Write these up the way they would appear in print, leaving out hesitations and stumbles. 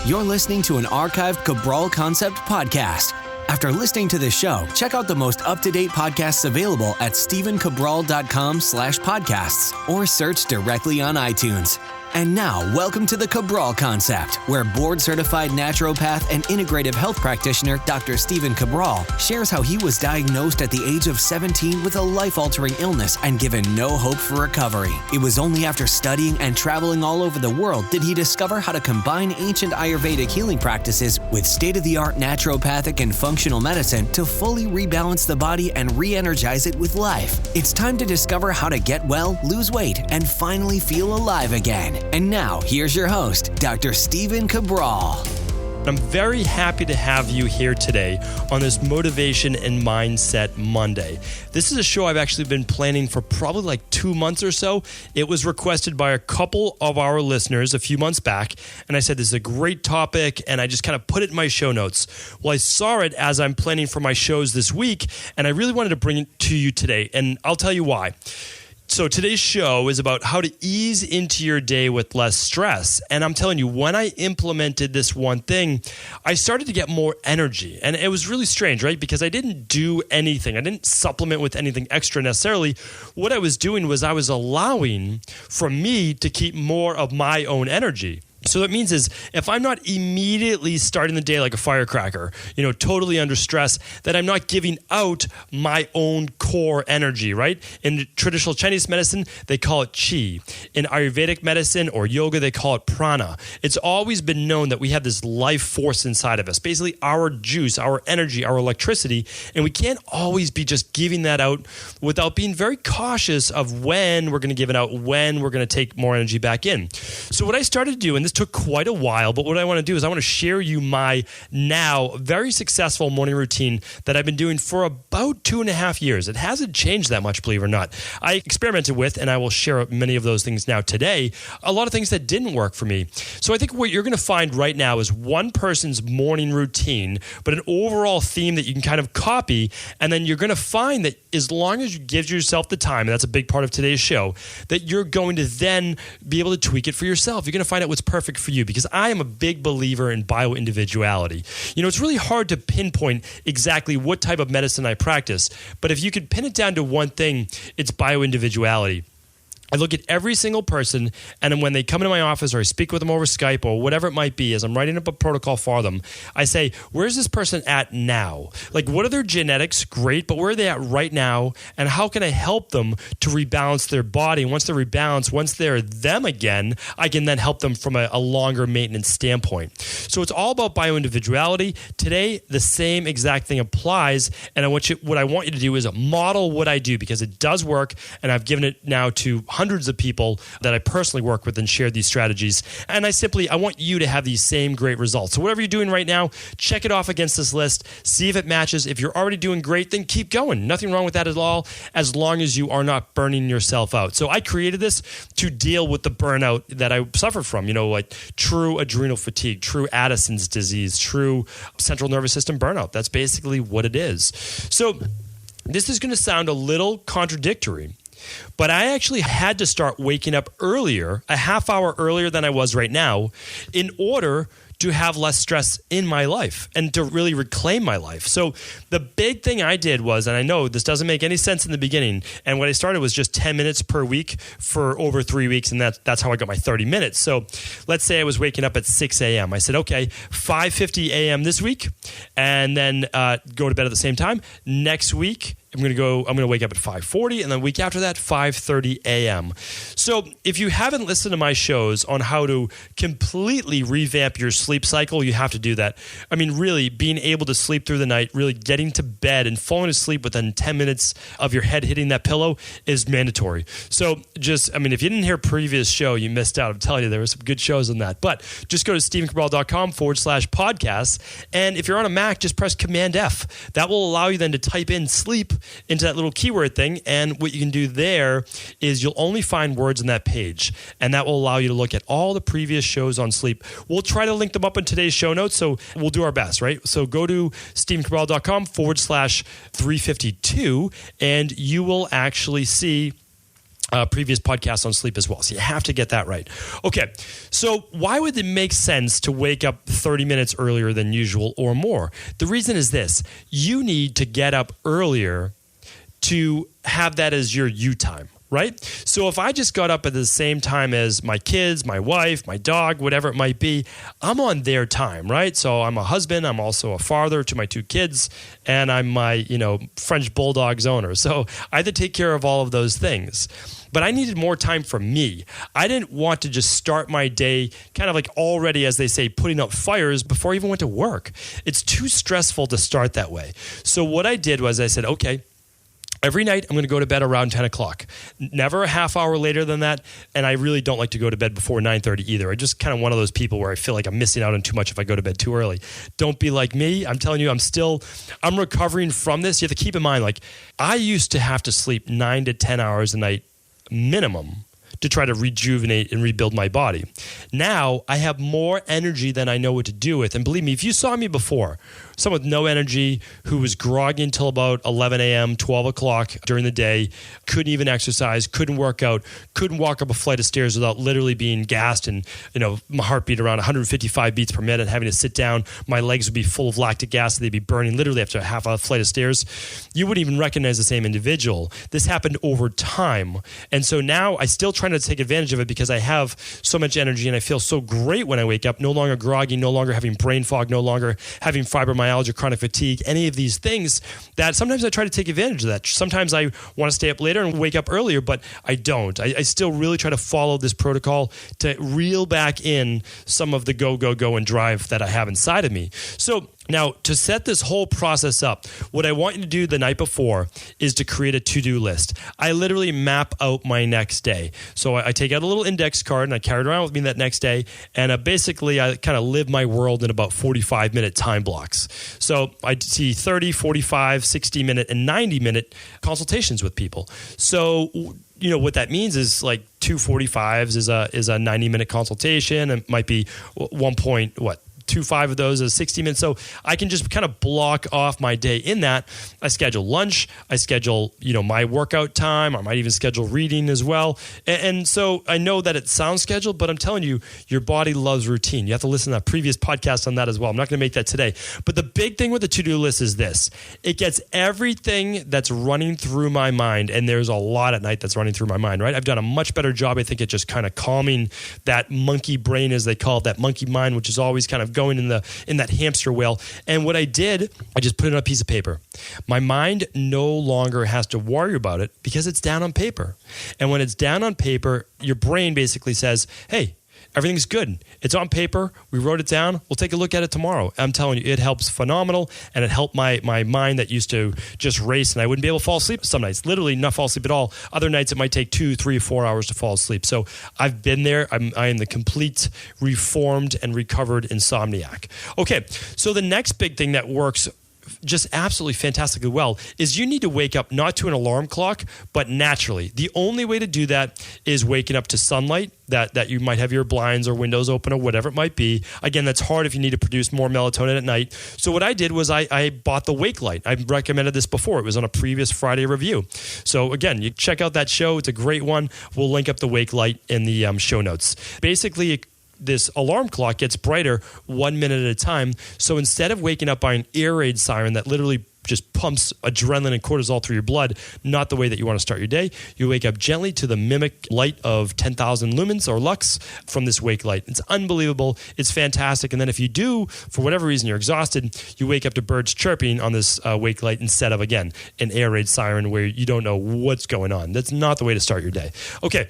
You're listening to an archived Cabral Concept podcast. After listening to this show, check out the most up-to-date podcasts available at stephencabral.com/podcasts or search directly on iTunes. And now, welcome to the Cabral Concept, where board-certified naturopath and integrative health practitioner Dr. Stephen Cabral shares how he was diagnosed at the age of 17 with a life-altering illness and given no hope for recovery. It was only after studying and traveling all over the world did he discover how to combine ancient Ayurvedic healing practices with state-of-the-art naturopathic and functional medicine to fully rebalance the body and re-energize it with life. It's time to discover how to get well, lose weight, and finally feel alive again. And now, here's your host, Dr. Stephen Cabral. I'm very happy to have you here today on this Motivation and Mindset Monday. This is a show I've actually been planning for probably like 2 months or so. It was requested by a couple of our listeners a few months back, and I said this is a great topic, and I just kind of put it in my show notes. Well, I saw it as I'm planning for my shows this week, and I really wanted to bring it to you today, and I'll tell you why. So today's show is about how to ease into your day with less stress. And I'm telling you, when I implemented this one thing, I started to get more energy. And it was really strange, right? Because I didn't do anything. I didn't supplement with anything extra necessarily. What I was doing was I was allowing for me to keep more of my own energy. So what it means is if I'm not immediately starting the day like a firecracker, totally under stress, that I'm not giving out my own core energy, right? In traditional Chinese medicine, they call it qi. In Ayurvedic medicine or yoga, they call it prana. It's always been known that we have this life force inside of us, basically our juice, our energy, our electricity, and we can't always be just giving that out without being very cautious of when we're going to give it out, when we're going to take more energy back in. So what I started to do, and this took quite a while, but what I want to do is I want to share you my now very successful morning routine that I've been doing for about 2.5 years. It hasn't changed that much, believe it or not. I experimented with, and I will share many of those things now today, a lot of things that didn't work for me. So I think what you're going to find right now is one person's morning routine, but an overall theme that you can kind of copy, and then you're going to find that as long as you give yourself the time, and that's a big part of today's show, that you're going to then be able to tweak it for yourself. You're going to find out what's perfect for you, because I am a big believer in bio-individuality. It's really hard to pinpoint exactly what type of medicine I practice, but if you could pin it down to one thing, it's bio-individuality. I look at every single person, and then when they come into my office or I speak with them over Skype or whatever it might be, as I'm writing up a protocol for them, I say, where's this person at now? Like, what are their genetics? Great, but where are they at right now? And how can I help them to rebalance their body? And once they're rebalanced, once they're them again, I can then help them from a longer maintenance standpoint. So it's all about bio-individuality. Today, the same exact thing applies, and what I want you to do is model what I do, because it does work, and I've given it now to hundreds of people that I personally work with and share these strategies. And I want you to have these same great results. So whatever you're doing right now, check it off against this list, see if it matches. If you're already doing great, then keep going. Nothing wrong with that at all, as long as you are not burning yourself out. So I created this to deal with the burnout that I suffered from, like true adrenal fatigue, true Addison's disease, true central nervous system burnout. That's basically what it is. So this is going to sound a little contradictory, but I actually had to start waking up earlier, a half hour earlier than I was right now, in order to have less stress in my life and to really reclaim my life. So the big thing I did was, and I know this doesn't make any sense in the beginning, and what I started was just 10 minutes per week for over 3 weeks, and that's how I got my 30 minutes. So let's say I was waking up at 6 a.m. I said, okay, 5:50 a.m. this week, and then go to bed at the same time. Next week, I'm going to wake up at 5:40, and then the week after that, 5:30 a.m. So if you haven't listened to my shows on how to completely revamp your sleep cycle, you have to do that. I mean, really being able to sleep through the night, really getting to bed and falling asleep within 10 minutes of your head hitting that pillow is mandatory. So if you didn't hear previous show, you missed out. I'm telling you, there were some good shows on that. But just go to stephencabral.com/podcasts. And if you're on a Mac, just press Command F. That will allow you then to type in sleep into that little keyword thing. And what you can do there is you'll only find words on that page. And that will allow you to look at all the previous shows on sleep. We'll try to link them up in today's show notes. So we'll do our best, right? So go to stephencabral.com/352 and you will actually see previous podcast on sleep as well. So you have to get that right. Okay, so why would it make sense to wake up 30 minutes earlier than usual or more? The reason is this. You need to get up earlier to have that as your you time, right? So if I just got up at the same time as my kids, my wife, my dog, whatever it might be, I'm on their time, right? So I'm a husband, I'm also a father to my 2 kids, and I'm my, French Bulldog's owner. So I had to take care of all of those things. But I needed more time for me. I didn't want to just start my day kind of like already, as they say, putting out fires before I even went to work. It's too stressful to start that way. So what I did was I said, okay, every night, I'm going to go to bed around 10 o'clock. Never a half hour later than that. And I really don't like to go to bed before 9:30 either. I'm just kind of one of those people where I feel like I'm missing out on too much if I go to bed too early. Don't be like me. I'm telling you, I'm recovering from this. You have to keep in mind, like, I used to have to sleep 9 to 10 hours a night minimum to try to rejuvenate and rebuild my body. Now I have more energy than I know what to do with. And believe me, if you saw me before, someone with no energy, who was groggy until about 11 a.m., 12 o'clock during the day, couldn't even exercise, couldn't work out, couldn't walk up a flight of stairs without literally being gassed and, my heartbeat around 155 beats per minute, having to sit down. My legs would be full of lactic acid. They'd be burning literally after half a flight of stairs. You wouldn't even recognize the same individual. This happened over time. And so now I still trying to take advantage of it because I have so much energy and I feel so great when I wake up, no longer groggy, no longer having brain fog, no longer having fibromyalgia, chronic fatigue, any of these things, that sometimes I try to take advantage of that. Sometimes I want to stay up later and wake up earlier, but I don't. I still really try to follow this protocol to reel back in some of the go, go, go and drive that I have inside of me. So now, to set this whole process up, what I want you to do the night before is to create a to-do list. I literally map out my next day. So I take out a little index card and I carry it around with me that next day. And basically, I kind of live my world in about 45-minute time blocks. So I see 30, 45, 60-minute, and 90-minute consultations with people. So what that means is like 2 45s is a 90-minute consultation. It might be 1.25 of those is 60 minutes. So I can just kind of block off my day in that. I schedule lunch. I schedule, my workout time. I might even schedule reading as well. And so I know that it sounds scheduled, but I'm telling you, your body loves routine. You have to listen to that previous podcast on that as well. I'm not going to make that today. But the big thing with the to-do list is this. It gets everything that's running through my mind. And there's a lot at night that's running through my mind, right? I've done a much better job, I think, at just kind of calming that monkey brain, as they call it, that monkey mind, which is always kind of going in that hamster wheel. And what I did, I just put it on a piece of paper. My mind no longer has to worry about it because it's down on paper. And when it's down on paper, your brain basically says, hey, everything's good. It's on paper. We wrote it down. We'll take a look at it tomorrow. I'm telling you, it helps phenomenal. And it helped my mind that used to just race and I wouldn't be able to fall asleep some nights, literally not fall asleep at all. Other nights it might take 2, 3, 4 hours to fall asleep. So I've been there. I am the complete reformed and recovered insomniac. Okay. So the next big thing that works just absolutely fantastically well is you need to wake up not to an alarm clock, but naturally. The only way to do that is waking up to sunlight, that you might have your blinds or windows open or whatever it might be. Again, that's hard if you need to produce more melatonin at night. So what I did was I bought the Wake Light. I recommended this before. It was on a previous Friday review. So again, you check out that show. It's a great one. We'll link up the Wake Light in the show notes. Basically, this alarm clock gets brighter 1 minute at a time. So instead of waking up by an air raid siren that literally just pumps adrenaline and cortisol through your blood, not the way that you want to start your day, you wake up gently to the mimic light of 10,000 lumens or lux from this Wake Light. It's unbelievable. It's fantastic. And then if you do, for whatever reason, you're exhausted, you wake up to birds chirping on this Wake Light instead of, again, an air raid siren where you don't know what's going on. That's not the way to start your day. Okay.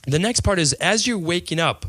The next part is as you're waking up,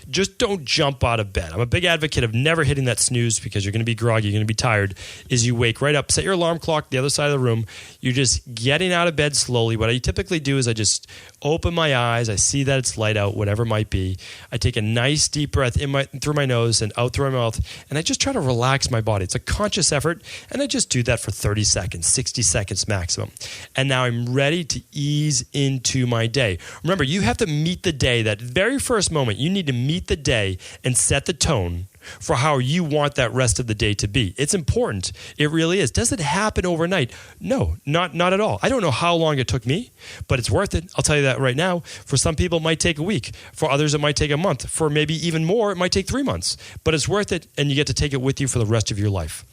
just don't jump out of bed. I'm a big advocate of never hitting that snooze because you're going to be groggy, you're going to be tired. Is you wake right up, set your alarm clock the other side of the room. You're just getting out of bed slowly. What I typically do is I just open my eyes. I see that it's light out, whatever it might be. I take a nice deep breath through my nose and out through my mouth, and I just try to relax my body. It's a conscious effort, and I just do that for 30 seconds, 60 seconds maximum. And now I'm ready to ease into my day. Remember, you have to meet the day. That very first moment, you need to to meet the day and set the tone for how you want that rest of the day to be. It's important. It really is. Does it happen overnight? No, not at all. I don't know how long it took me, but it's worth it. I'll tell you that right now. For some people, it might take a week. For others, it might take a month. For maybe even more, it might take 3 months. But it's worth it, and you get to take it with you for the rest of your life.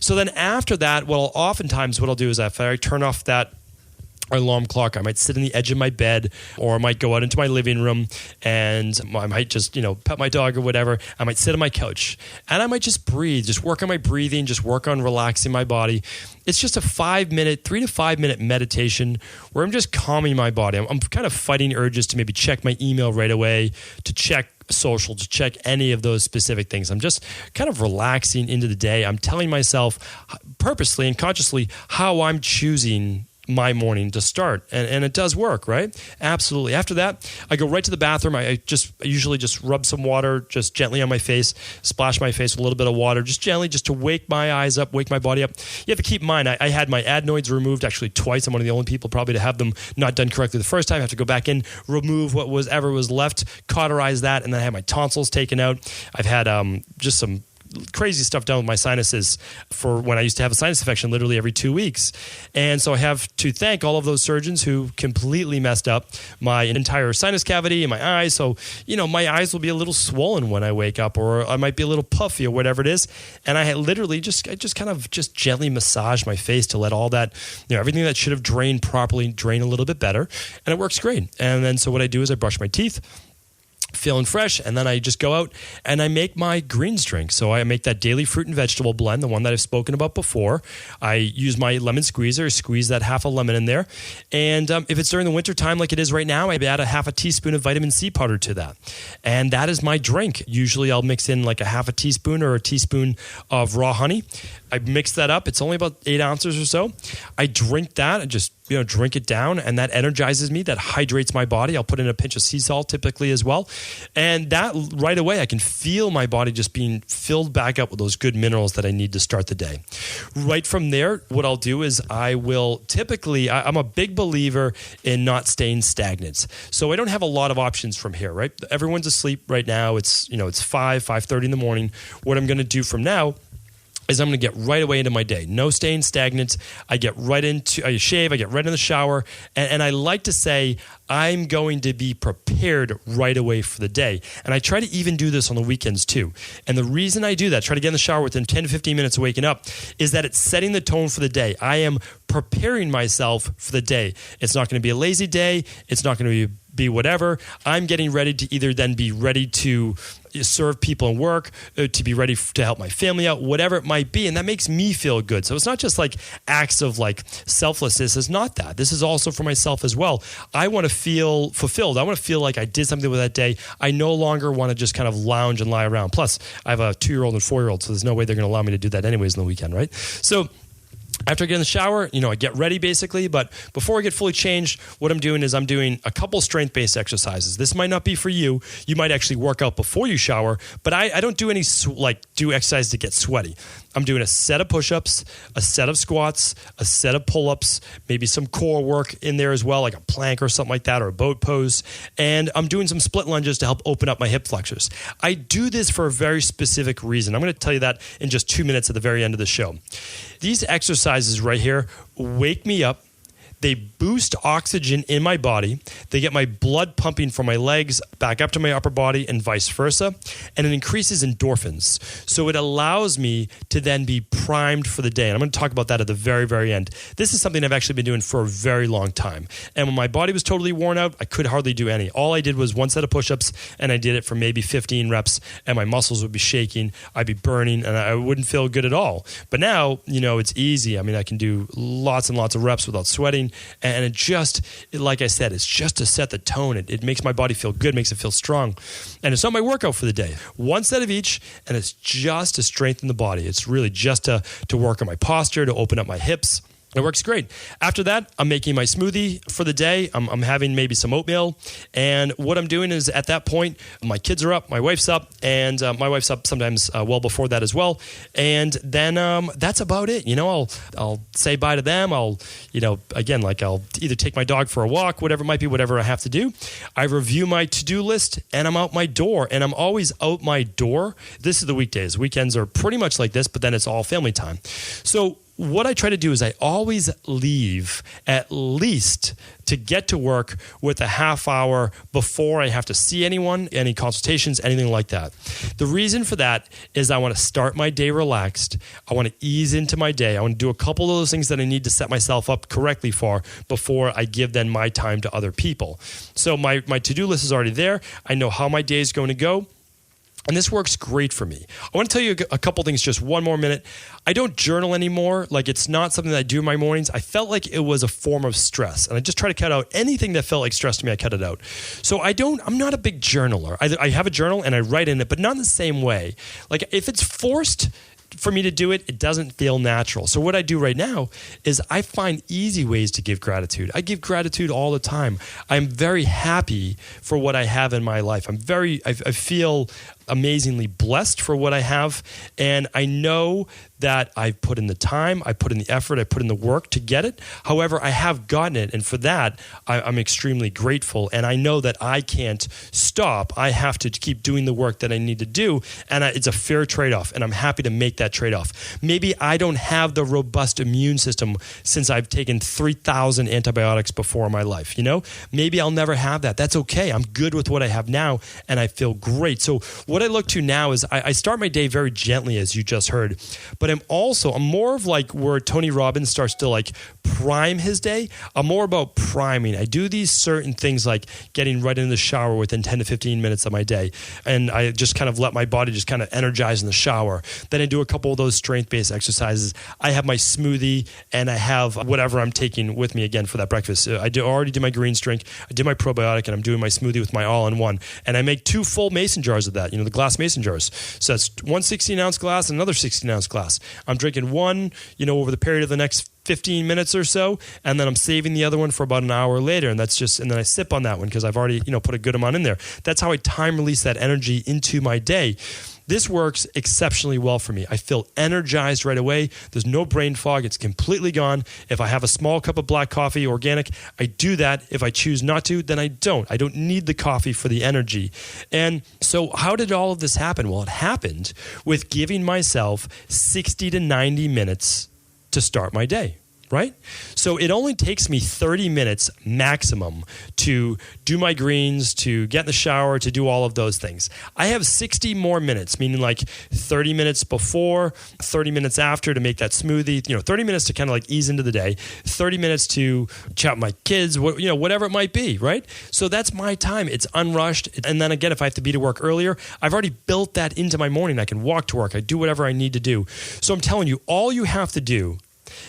So then after that, what I'll do is after I turn off that alarm clock, I might sit on the edge of my bed, or I might go out into my living room and I might just, pet my dog or whatever. I might sit on my couch and I might just breathe, just work on my breathing, just work on relaxing my body. It's just a 3 to 5 minute meditation where I'm just calming my body. I'm kind of fighting urges to maybe check my email right away, to check social, to check any of those specific things. I'm just kind of relaxing into the day. I'm telling myself purposely and consciously how I'm choosing my morning to start. And it does work, right? Absolutely. After that, I go right to the bathroom. I usually just rub some water just gently on my face, splash my face with a little bit of water, just gently, just to wake my eyes up, wake my body up. You have to keep in mind, I had my adenoids removed actually twice. I'm one of the only people probably to have them not done correctly the first time. I have to go back in, remove whatever was left, cauterize that, and then I had my tonsils taken out. I've had just some crazy stuff done with my sinuses for when I used to have a sinus infection literally every 2 weeks. And so I have to thank all of those surgeons who completely messed up my entire sinus cavity and my eyes. So, my eyes will be a little swollen when I wake up, or I might be a little puffy or whatever it is. And I literally just gently massage my face to let all that, everything that should have drained properly drain a little bit better. And it works great. And then so what I do is I brush my teeth, feeling fresh, and then I just go out and I make my greens drink. So I make that daily fruit and vegetable blend, the one that I've spoken about before. I use my lemon squeezer, squeeze that half a lemon in there. And if it's during the winter time like it is right now, I add a half a teaspoon of vitamin C powder to that. And that is my drink. Usually I'll mix in like a half a teaspoon or a teaspoon of raw honey. I mix that up. It's only about 8 ounces or so. I drink that and just drink it down, and that energizes me. That hydrates my body. I'll put in a pinch of sea salt typically as well. And that right away, I can feel my body just being filled back up with those good minerals that I need to start the day. Right from there, what I'll do is I'm a big believer in not staying stagnant. So I don't have a lot of options from here, right? Everyone's asleep right now. It's 5:30 in the morning. What I'm going to do from now is I'm going to get right away into my day. No staying stagnant. I shave, I get right in the shower, and I like to say I'm going to be prepared right away for the day. And I try to even do this on the weekends too. And the reason I do that, try to get in the shower within 10 to 15 minutes of waking up, is that it's setting the tone for the day. I am preparing myself for the day. It's not going to be a lazy day. It's not going to be whatever. I'm getting ready to either then be ready to serve people and work, to be ready to help my family out, whatever it might be. And that makes me feel good. So it's not just like acts of like selflessness. It's not that. This is also for myself as well. I want to feel fulfilled. I want to feel like I did something with that day. I no longer want to just kind of lounge and lie around. Plus, I have a 2-year-old and 4-year-old, so there's no way they're going to allow me to do that anyways on the weekend, right? So after I get in the shower, I get ready basically. But before I get fully changed, what I'm doing is I'm doing a couple strength-based exercises. This might not be for you. You might actually work out before you shower. But I don't do any do exercise to get sweaty. I'm doing a set of push-ups, a set of squats, a set of pull-ups, maybe some core work in there as well, like a plank or something like that, or a boat pose. And I'm doing some split lunges to help open up my hip flexors. I do this for a very specific reason. I'm going to tell you that in just 2 minutes at the very end of the show. These exercises right here wake me up. They boost oxygen in my body. They get my blood pumping from my legs back up to my upper body and vice versa. And it increases endorphins. So it allows me to then be primed for the day. And I'm going to talk about that at the very, very end. This is something I've actually been doing for a very long time. And when my body was totally worn out, I could hardly do any. All I did was one set of push-ups, and I did it for maybe 15 reps, and my muscles would be shaking. I'd be burning, and I wouldn't feel good at all. But now, it's easy. I mean, I can do lots and lots of reps without sweating. And it just, like I said, it's just to set the tone. It makes my body feel good, makes it feel strong. And it's not my workout for the day. One set of each, and it's just to strengthen the body. It's really just to work on my posture, to open up my hips. It works great. After that, I'm making my smoothie for the day. I'm having maybe some oatmeal. And what I'm doing is at that point, my kids are up, my wife's up, and my wife's up sometimes well before that as well. And then that's about it. I'll say bye to them. I'll either take my dog for a walk, whatever it might be, whatever I have to do. I review my to-do list and I'm out my door. And I'm always out my door. This is the weekdays. Weekends are pretty much like this, but then it's all family time. So what I try to do is I always leave at least to get to work with a half hour before I have to see anyone, any consultations, anything like that. The reason for that is I want to start my day relaxed. I want to ease into my day. I want to do a couple of those things that I need to set myself up correctly for before I give then my time to other people. So my to-do list is already there. I know how my day is going to go. And this works great for me. I want to tell you a couple things, just one more minute. I don't journal anymore. Like, it's not something that I do in my mornings. I felt like it was a form of stress. And I just try to cut out anything that felt like stress to me. I cut it out. So I'm not a big journaler. I have a journal and I write in it, but not in the same way. Like, if it's forced for me to do it, it doesn't feel natural. So what I do right now is I find easy ways to give gratitude. I give gratitude all the time. I'm very happy for what I have in my life. I feel amazingly blessed for what I have. And I know that I've put in the time, I put in the effort, I put in the work to get it. However, I have gotten it. And for that, I'm extremely grateful. And I know that I can't stop. I have to keep doing the work that I need to do. And it's a fair trade-off. And I'm happy to make that trade-off. Maybe I don't have the robust immune system since I've taken 3,000 antibiotics before in my life. Maybe I'll never have that. That's okay. I'm good with what I have now. And I feel great. So what I look to now is I start my day very gently, as you just heard, but I'm more of like where Tony Robbins starts to like prime his day. I'm more about priming. I do these certain things like getting right in the shower within 10 to 15 minutes of my day. And I just kind of let my body just kind of energize in the shower. Then I do a couple of those strength-based exercises. I have my smoothie and I have whatever I'm taking with me again for that breakfast. Already did my greens drink. I did my probiotic and I'm doing my smoothie with my all-in-one. And I make 2 full mason jars of that, the glass mason jars. So that's one 16-ounce glass and another 16-ounce glass. I'm drinking one, over the period of the next 15 minutes or so, and then I'm saving the other one for about an hour later, and then I sip on that one because I've already, put a good amount in there. That's how I time release that energy into my day. This works exceptionally well for me. I feel energized right away. There's no brain fog. It's completely gone. If I have a small cup of black coffee, organic, I do that. If I choose not to, then I don't. I don't need the coffee for the energy. And so how did all of this happen? Well, it happened with giving myself 60 to 90 minutes to start my day. Right? So it only takes me 30 minutes maximum to do my greens, to get in the shower, to do all of those things. I have 60 more minutes, meaning like 30 minutes before, 30 minutes after to make that smoothie, 30 minutes to kind of like ease into the day, 30 minutes to chat with my kids, whatever it might be, right? So that's my time. It's unrushed. And then again, if I have to be to work earlier, I've already built that into my morning. I can walk to work. I do whatever I need to do. So I'm telling you, all you have to do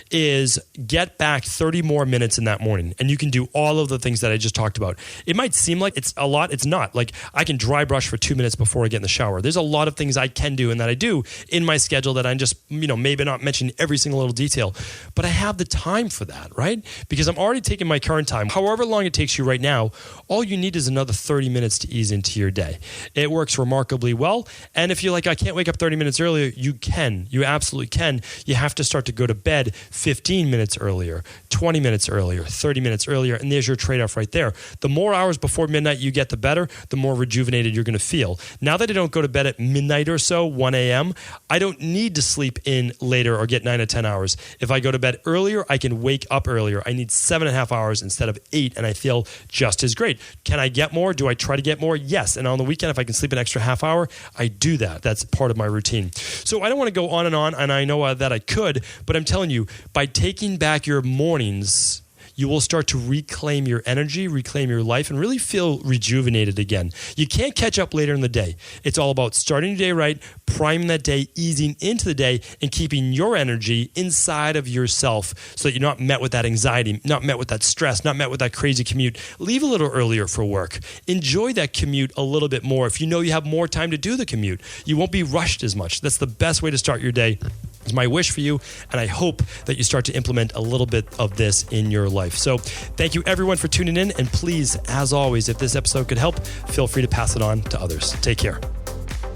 is get back 30 more minutes in that morning, and you can do all of the things that I just talked about. It might seem like it's a lot. It's not. Like, I can dry brush for 2 minutes before I get in the shower. There's a lot of things I can do and that I do in my schedule that I'm just, maybe not mentioning every single little detail, but I have the time for that, right? Because I'm already taking my current time. However long it takes you right now, all you need is another 30 minutes to ease into your day. It works remarkably well. And if you're like, I can't wake up 30 minutes earlier, you can. You absolutely can. You have to start to go to bed 15 minutes earlier, 20 minutes earlier, 30 minutes earlier, and there's your trade-off right there. The more hours before midnight you get, the better, the more rejuvenated you're going to feel. Now that I don't go to bed at midnight or so, 1 a.m., I don't need to sleep in later or get 9 to 10 hours. If I go to bed earlier, I can wake up earlier. I need 7.5 hours instead of 8, and I feel just as great. Can I get more? Do I try to get more? Yes. And on the weekend, if I can sleep an extra half hour, I do that. That's part of my routine. So I don't want to go on, and I know that I could, but I'm telling you, by taking back your mornings, you will start to reclaim your energy, reclaim your life, and really feel rejuvenated again. You can't catch up later in the day. It's all about starting your day right, priming that day, easing into the day, and keeping your energy inside of yourself so that you're not met with that anxiety, not met with that stress, not met with that crazy commute. Leave a little earlier for work. Enjoy that commute a little bit more. If you know you have more time to do the commute, you won't be rushed as much. That's the best way to start your day. It's my wish for you, and I hope that you start to implement a little bit of this in your life. So thank you everyone for tuning in, and please, as always, if this episode could help, feel free to pass it on to others. Take care.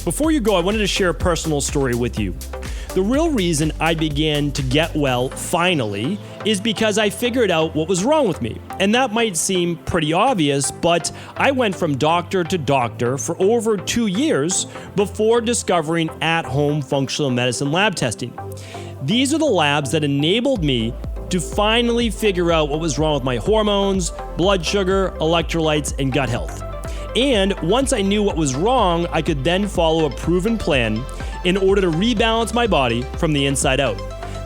Before you go, I wanted to share a personal story with you. The real reason I began to get well finally is because I figured out what was wrong with me. And that might seem pretty obvious, but I went from doctor to doctor for over 2 years before discovering at-home functional medicine lab testing. These are the labs that enabled me to finally figure out what was wrong with my hormones, blood sugar, electrolytes, and gut health. And once I knew what was wrong, I could then follow a proven plan in order to rebalance my body from the inside out.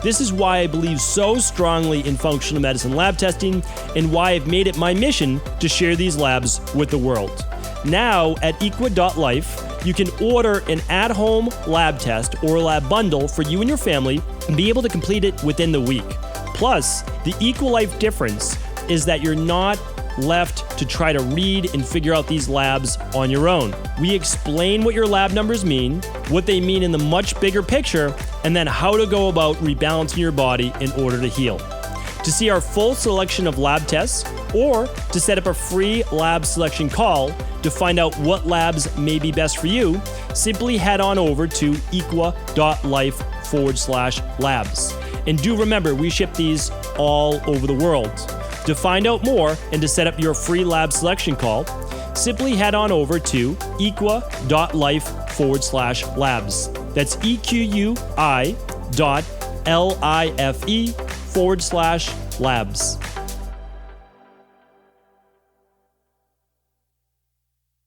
This is why I believe so strongly in functional medicine lab testing and why I've made it my mission to share these labs with the world. Now at equa.life, you can order an at-home lab test or lab bundle for you and your family and be able to complete it within the week. Plus, the EquaLife difference is that you're not left to try to read and figure out these labs on your own. We explain what your lab numbers mean, what they mean in the much bigger picture, and then how to go about rebalancing your body in order to heal. To see our full selection of lab tests or to set up a free lab selection call to find out what labs may be best for you, simply head on over to equa.life/labs. And do remember, we ship these all over the world. To find out more and to set up your free lab selection call, simply head on over to equa.life/labs. That's EQUI.LIFE/labs.